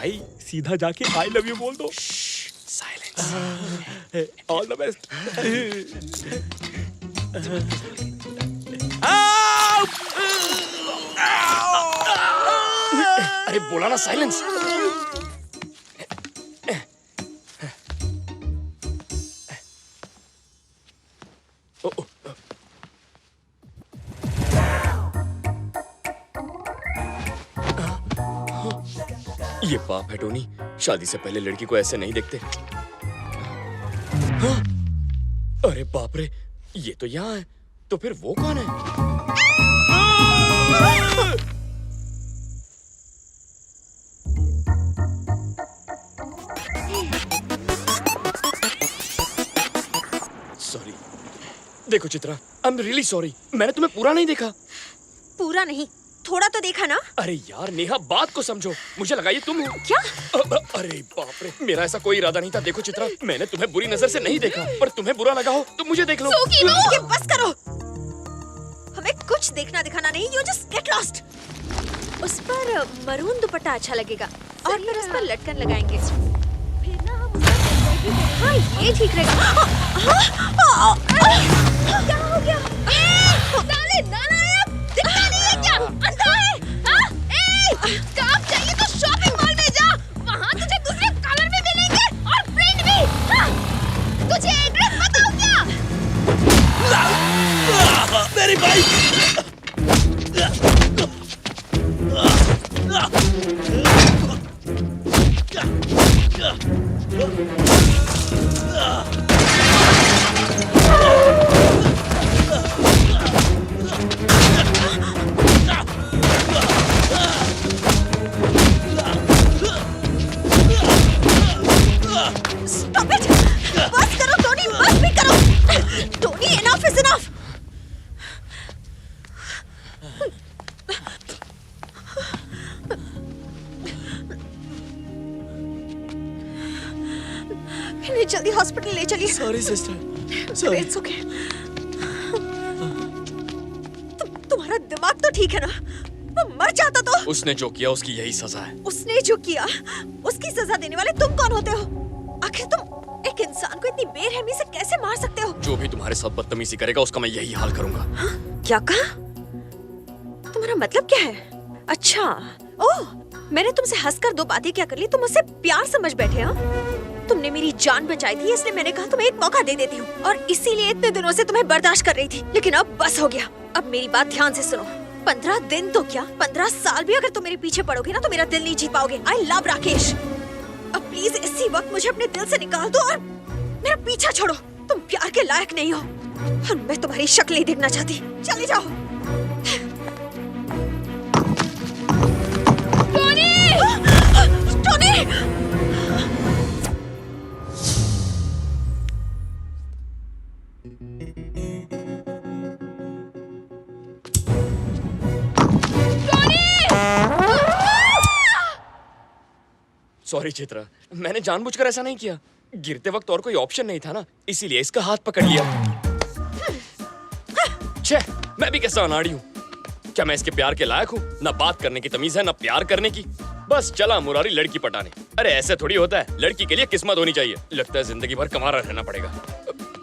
भाई सीधा जाके आई लव यू बोल दो। साइलेंस। All the best. अरे बोला ना साइलेंस। ये पाप है टोनी, शादी से पहले लड़की को ऐसे नहीं देखते। हाँ? अरे बाप रे, ये तो यहाँ है, तो फिर वो कौन है? सॉरी। देखो Chitra, I am really sorry, मैंने तुम्हें पूरा नहीं देखा। पूरा नहीं, थोड़ा तो देखा ना। अरे यार नेहा, बात को समझो, मुझे लगा ये तुम हो। क्या? अरे बाप रे, मेरा ऐसा कोई इरादा नहीं था। देखो चित्रा, मैंने तुम्हें बुरी नजर से नहीं देखा, पर तुम्हें बुरा लगा हो तो मुझे देख लो। ये बस करो, हमें कुछ देखना दिखाना नहीं। You just get lost. उस पर मरून दुपट्टा अच्छा लगेगा और फिर उस पर लटकन लगाएंगे। फिर ना हम हाँ, ये ठीक रहेगा। क्या हो गया? नाले नाला है, दिखता नहीं है क्या? अंधा है? हाँ? काम चाहिए तो शॉपिंग मॉल में जा, वहाँ तुझे दूसरे कलर में मिलेंगे और प्रिंट भी। हाँ? तुझे एड्रेस बताऊँ क्या? मेरी बाइक। Stop it! बस करो टोनी, बस भी करो। Tony, enough is enough. इन्हें जल्दी हॉस्पिटल ले चलिए। Sorry sister, sorry. It's okay. तुम्हारा दिमाग तो ठीक है ना? वो मर जाता तो? उसने जो किया उसकी यही सजा है। उसने जो किया, उसकी सजा देने वाले तुम कौन होते हो? आखिर तुम एक इंसान को इतनी बेरहमी से कैसे मार सकते हो? जो भी तुम्हारे साथ बदतमीजी करेगा उसका मैं यही हाल करूंगा। क्या कहा? तुम्हारा मतलब क्या है? अच्छा, ओह, मैंने तुमसे हंसकर दो बातें क्या कर ली, तुम मुझसे प्यार समझ बैठे हाँ? तुमने मेरी जान बचाई थी, इसलिए मैंने कहा तुम्हें एक मौका दे देती हूँ, और इसीलिए इतने दिनों से तुम्हें बर्दाश्त कर रही थी। लेकिन अब बस हो गया। अब मेरी बात ध्यान से सुनो। 15 दिन तो क्या, 15 साल भी अगर तुम मेरे पीछे पड़ोगे ना तो मेरा दिल नहीं जीत पाओगे। I love Rakesh. अब प्लीज इसी वक्त मुझे अपने दिल से निकाल दो और मेरा पीछा छोड़ो। तुम प्यार के लायक नहीं हो और मैं तुम्हारी शक्ल नहीं देखना चाहती। चले जाओ। टोनी! टोनी! सॉरी चित्रा, मैंने जानबूझकर ऐसा नहीं किया। गिरते वक्त और कोई ऑप्शन नहीं था ना, इसीलिए इसका हाथ पकड़ लिया। छे, मैं भी कैसा अनाड़ी हूँ। क्या मैं इसके प्यार के लायक हूँ? ना बात करने की तमीज है, ना प्यार करने की। बस चला मुरारी लड़की पटाने। अरे ऐसे थोड़ी होता है, लड़की के लिए किस्मत होनी चाहिए। लगता है जिंदगी भर कमारा रहना पड़ेगा।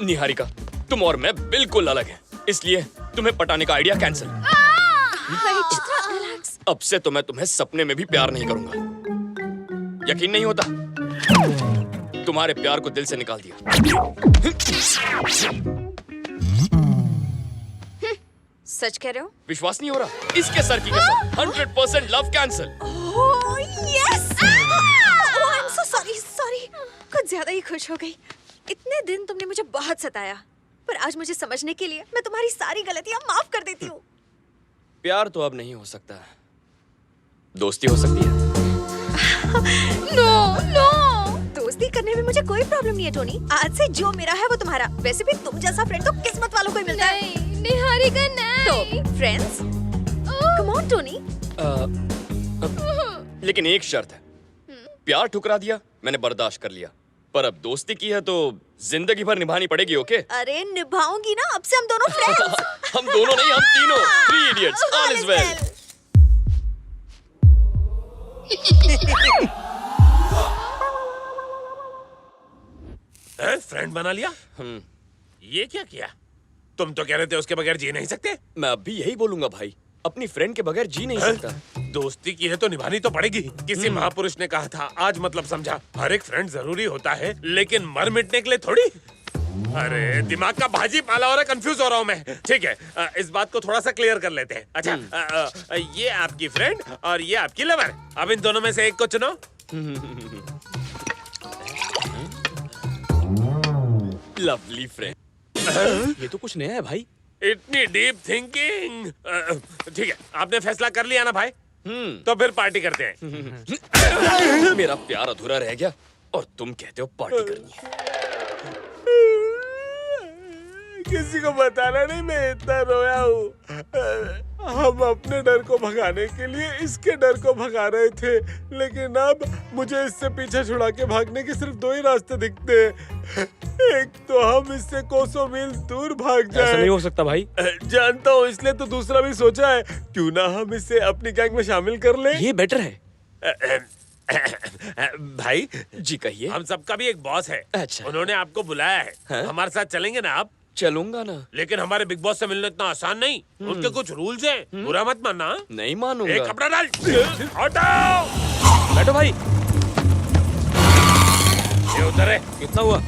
निहारिका, तुम और मैं बिल्कुल अलग हैं, इसलिए तुम्हें पटाने का आइडिया कैंसिल। अब से तो मैं तुम्हें सपने में भी प्यार नहीं करूंगा। यकीन नहीं होता? तुम्हारे प्यार को दिल से निकाल दिया। सच कह रहे हो? विश्वास नहीं हो रहा? इसके सर की कसम, 100% love cancel. Oh yes! Oh I am so sorry. कुछ ज्यादा ही खुश हो गई। इतने दिन तुमने मुझे बहुत सताया, पर आज मुझे समझने के लिए मैं तुम्हारी सारी गलतियां माफ कर देती हूँ। प्यार तो अब नहीं हो सकता, दोस्ती हो सकती है। नो, दोस्ती करने में मुझे कोई प्रॉब्लम नहीं है टोनी। आज से जो मेरा है वो तुम्हारा। वैसे भी तुम जैसा फ्रेंड तो किस्मत वालों को ही मिलता है। निहारिका नहीं। तो फ्रेंड्स, कम ऑन टोनी। लेकिन एक शर्त है। प्यार ठुकरा दिया, मैंने बर्दाश्त कर लिया, पर अब दोस्ती की है तो जिंदगी भर निभानी पड़ेगी। ओके? अरे निभाऊंगी ना, अब से हम दोनों फ्रेंड्स। हम दोनों नहीं, हम तीनों। 3 idiots, all is well. Friend बना लिया? ये क्या किया? तुम तो कह रहे थे उसके बगैर जी नहीं सकते। मैं अब भी यही बोलूंगा भाई, अपनी फ्रेंड के बगैर जी नहीं सकता। दोस्ती की है तो निभानी तो पड़ेगी। किसी महापुरुष ने कहा था, आज मतलब समझा। हर एक फ्रेंड जरूरी होता है, लेकिन मर मिटने के लिए थोड़ी। अरे दिमाग का भाजी पाला हो रहा है, कंफ्यूज हो रहा हूँ मैं। ठीक है, इस बात को थोड़ा सा क्लियर कर लेते हैं। अच्छा, ये आपकी फ्रेंड और ये आपकी लवर। अब इन दोनों में से एक को चुनो। Lovely friend. ये तो कुछ नया है भाई। इतनी डीप थिंकिंग। ठीक है, आपने फैसला कर लिया ना भाई? तो फिर पार्टी करते हैं। मेरा प्यार अधूरा रह गया और तुम कहते हो पार्टी करनी है। किसी को बताना नहीं मैं इतना रोया हूँ। हम अपने डर को भगाने के लिए इसके डर को भगा रहे थे, लेकिन अब मुझे इससे पीछे छुड़ा के भागने के सिर्फ दो ही रास्ते दिखते हैं। एक तो हम इससे कोसों मील दूर भाग जाएं। ऐसा नहीं हो सकता भाई। जानता हूँ, इसलिए तो दूसरा भी सोचा है, क्यों ना हम इसे अपनी गैंग में शामिल कर लें। ये बेटर है। भाई जी कहिए। हम सबका भी एक बॉस है। अच्छा। उन्होंने आपको बुलाया है। हाँ? हमारे साथ चलेंगे ना आप? चलूंगा ना। लेकिन हमारे बिग बॉस से मिलना इतना आसान नहीं। उनके कुछ रूल्स हैं, बुरा मत मानना। नहीं एक मानूंगा। कपड़ा डाल, हटाओ। बैठो भाई। ये उधर है। कितना हुआ?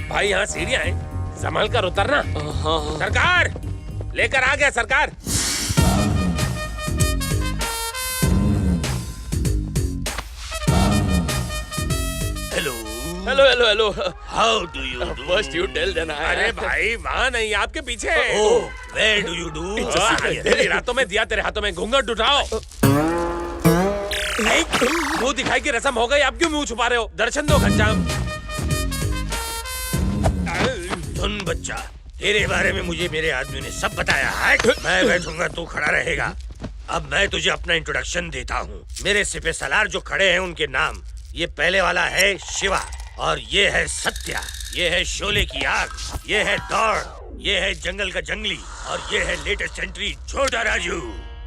भाई यहाँ सीढ़ियाँ हैं, संभाल कर उतरना। हाँ। सरकार लेकर आ गया सरकार। Hello hello hello hello. How do you first you tell then I. अरे भाई वहाँ नहीं, आपके पीछे। Where do you do? तेरी रातों में दिया, तेरे हाथों में घूंघट उठाओ। मुंह दिखाई की रस्म हो गई, आप क्यों मुंह छुपा रहे हो? दर्शन दो घनश्याम। सुन बच्चा, तेरे बारे में मुझे मेरे आदमी ने सब बताया है। मैं बैठूंगा, तू खड़ा रहेगा। अब मैं तुझे अपना इंट्रोडक्शन देता हूँ। मेरे सिपह सलार जो खड़े हैं उनके नाम, ये पहले वाला है शिवा, और ये है सत्या, ये है शोले की आग, ये है दौड़, ये है जंगल का जंगली, और ये है लेटेस्ट एंट्री छोटा राजू,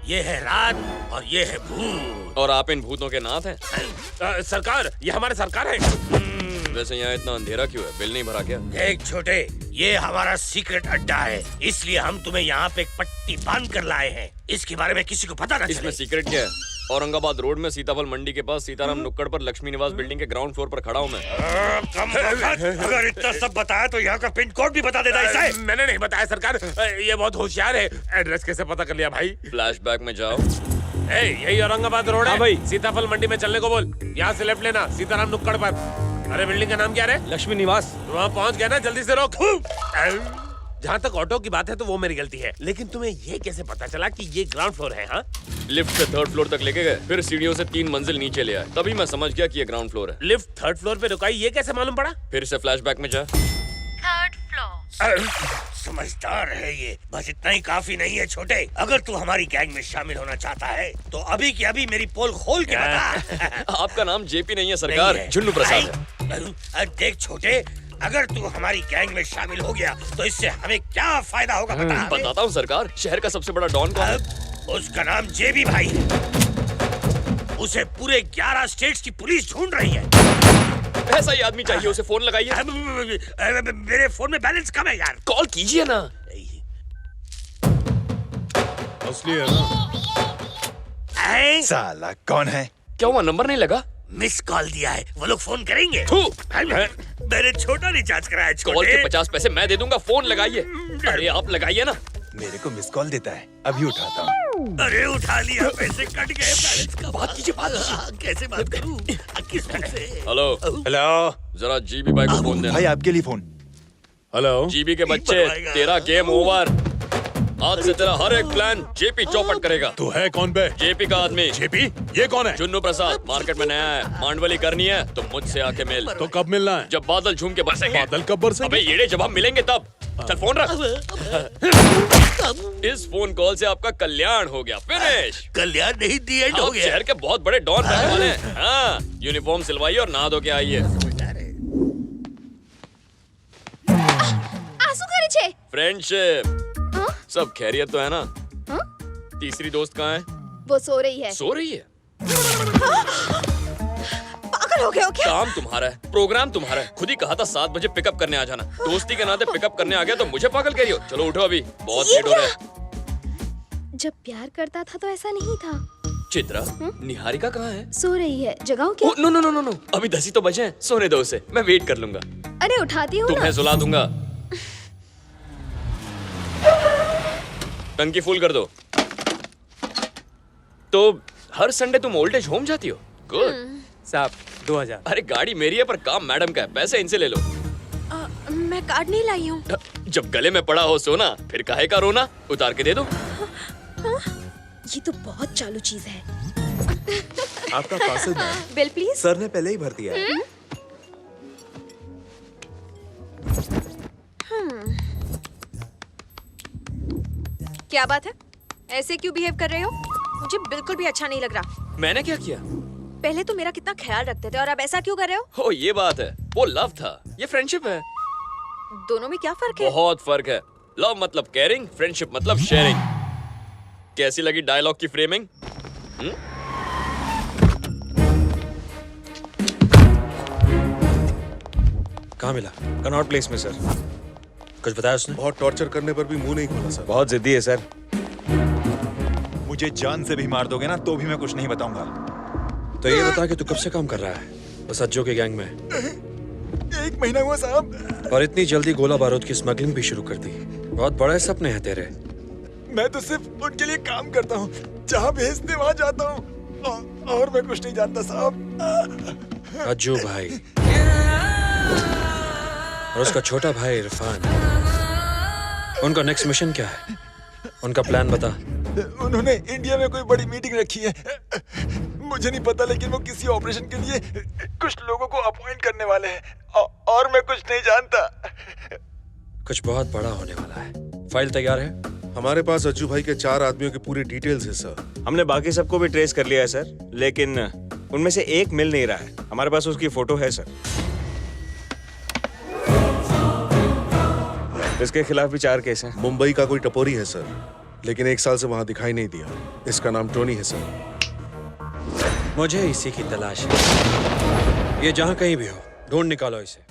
ये है रात, और ये है भूत। और आप इन भूतों के नाथ हैं? सरकार, ये हमारे सरकार है। वैसे यहाँ इतना अंधेरा क्यों है? बिल नहीं भरा क्या? देख छोटे, ये हमारा सीक्रेट अड्डा है, इसलिए हम तुम्हें यहाँ पे एक पट्टी बांध कर लाए हैं। इसके बारे में किसी को पता न इसमें चले। सीक्रेट क्या है? औरंगाबाद रोड में सीताफल मंडी के पास सीताराम नुक्कड़ पर लक्ष्मी निवास बिल्डिंग के ग्राउंड फ्लोर पर खड़ा हूँ मैं। कम वक्त, अगर इतना सब बताया तो यहाँ का पिन कोड भी बता देता है। मैंने नहीं बताया सरकार, ये बहुत होशियार है। एड्रेस कैसे पता कर लिया भाई? फ्लैशबैक में जाओ। यही औरंगाबाद रोड है। हाँ भाई। सीताफल मंडी में चलने को बोल, यहाँ से लेफ्ट लेना, सीताराम नुक्कड़ पर। अरे बिल्डिंग का नाम क्या है? लक्ष्मी निवास। वहाँ पहुँच गया ना, जल्दी से रोक। जहाँ तक ऑटो की बात है तो वो मेरी गलती है, लेकिन तुम्हें ये कैसे पता चला कि ये ग्राउंड फ्लोर है? हाँ, लिफ्ट से थर्ड फ्लोर तक लेके गए, फिर सीढ़ियों से 3 मंजिल नीचे ले आए, तभी मैं समझ गया कि ये ग्राउंड फ्लोर है। लिफ्ट थर्ड फ्लोर पे रुकाई, ये कैसे मालूम पड़ा? फिर से फ्लैशबैक में जा। Third floor. समझदार है ये, बस इतना ही काफी नहीं है छोटे। अगर तू हमारी गैंग में शामिल होना चाहता है तो अभी की अभी मेरी पोल खोल के बता। आपका नाम जेपी नहीं है सरकार, नहीं है। झुन्नू प्रसाद है। देख छोटे, अगर तू हमारी गैंग में शामिल हो गया तो इससे हमें क्या फायदा होगा बता। बताता हूँ सरकार, शहर का सबसे बड़ा डॉन कौन है? उसका नाम जेबी भाई है। उसे पूरे 11 स्टेट्स की पुलिस ढूंढ रही है। ऐसा ही आदमी चाहिए, उसे फोन लगाइए। मेरे फोन में बैलेंस कम है यार। कॉल कीजिए ना। असली है ना? साला कौन है? क्या हुआ, नंबर नहीं लगा? मिस कॉल दिया है, वो लोग फोन करेंगे। थू। मैंने छोटा रिचार्ज कराया कॉल छोटे। के 50 पैसे मैं दे दूंगा, फोन लगाइए। अरे आप लगाइए ना। मेरे को मिस कॉल देता है, अभी उठाता हूँ। अरे उठा लिया, पैसे कट गए बैलेंस का। बात कीजिए, बात कीजिए। कैसे बात करूं? किस मुंह से? हेलो, हेलो जरा जीबी भाई को फोन देना। भाई, आपके लिए फोन। हेलो। जीबी के बच्चे, तेरा गेम ओवर। आज से तेरा हर एक प्लान जेपी चौपट करेगा। तू है कौन बे? जेपी का आदमी। जेपी? ये कौन है? जुन्नू प्रसाद मार्केट में नया है, मांडवली करनी है तो मुझसे आके मिल। तो कब मिलना है? जब बादल झूम के बरसेंगे। बादल कब बरसेंगे? अबे येड़े, जब हम मिलेंगे तब। चल फोन रख। इस फोन कॉल से आपका कल्याण हो गया, फिनिश। कल्याण नहीं, दी एंड हो आप गया। शहर के बहुत बड़े डॉन बनने वाले हैं। हाँ, यूनिफॉर्म सिलवाइए और नहा धो के आइए। आंसू करे छे। फ्रेंडशिप। सब खैरियत तो है ना? तीसरी दोस्त कहाँ है? वो सो रही है। सो रही है। पागल पागल हो गए हो क्या? काम तुम्हारा है, प्रोग्राम तुम्हारा है। खुद ही कहा था 7 बजे पिकअप करने आ जाना। दोस्ती के नाते पिकअप करने आ गया तो मुझे पागल कह रही हो? चलो उठो, अभी बहुत ये लेट हो रहा है। जब प्यार करता था तो ऐसा नहीं था। चित्रा, निहारिका कहाँ है? सो रही है, जगाऊं क्या? Oh, no no no no no, अभी 10 ही तो बजे हैं, सोने दो उसे, मैं वेट कर लूंगा। अरे उठाती हूँ ना। तुम्हें सुला दूंगा। टंकी फुल कर दो। तो हर संडे तुम ओल्ड एज होम जाती हो? गुड। साहब 2000। अरे गाड़ी मेरी है पर काम मैडम का है, पैसे इनसे ले लो। मैं कार्ड नहीं लाई हूँ। जब गले में पड़ा हो सोना, फिर काहे का रोना? उतार के दे दो। ये तो बहुत चालू चीज है। आपका parcel ma'am, bill please. Sir ने पहले ही भर दिया है। क्या बात है? ऐसे क्यों बिहेव कर रहे हो? मुझे बिल्कुल भी अच्छा नहीं लग रहा। मैंने क्या किया? पहले तो मेरा कितना ख्याल रखते थे और अब ऐसा क्यों कर रहे हो? ओ ये बात है, वो लव था, ये फ्रेंडशिप है। दोनों में क्या फर्क है? बहुत फर्क है। लव मतलब केयरिंग, फ्रेंडशिप मतलब शेयरिंग। कैसी लगी डायलॉग की फ्रेमिंग? कहाँ मिला? कनॉट प्लेस में सर। कुछ बताया उसने? बहुत टॉर्चर करने पर भी मुंह नहीं खोला सर। बहुत जिद्दी है सर। मुझे जान से भी मार दोगे ना तो भी मैं कुछ नहीं बताऊंगा। तो ये बता कि तू कब से काम कर रहा है उस अज्जो के गैंग में? 1 महीना हुआ साहब। और इतनी जल्दी गोला बारूद की स्मगलिंग भी शुरू कर दी। बहुत बड़े सपने हैं तेरे। मैं तो सिर्फ उनके लिए काम करता हूँ, जहाँ भेजते वहाँ जाता हूँ, और मैं कुछ नहीं जानता साहब। अज्जू भाई और उसका छोटा भाई इरफान, उनका नेक्स्ट मिशन क्या है? उनका प्लान बता। उन्होंने इंडिया में कोई बड़ी मीटिंग रखी है, मुझे नहीं पता, लेकिन वो किसी ऑपरेशन के लिए कुछ लोगों को अपॉइंट करने वाले हैं, और मैं कुछ नहीं जानता। कुछ बहुत बड़ा होने वाला है। फाइल तैयार है? हमारे पास अज्जू भाई के 4 आदमियों की पूरी डिटेल्स है सर। हमने बाकी सबको भी ट्रेस कर लिया है सर, लेकिन उनमें से एक मिल नहीं रहा है। हमारे पास उसकी फोटो है सर। इसके खिलाफ भी 4 केस हैं। मुंबई का कोई टपोरी है सर, लेकिन 1 साल से वहाँ दिखाई नहीं दिया। इसका नाम टोनी है सर। मुझे इसी की तलाश है। ये जहाँ कहीं भी हो, ढूंढ निकालो इसे।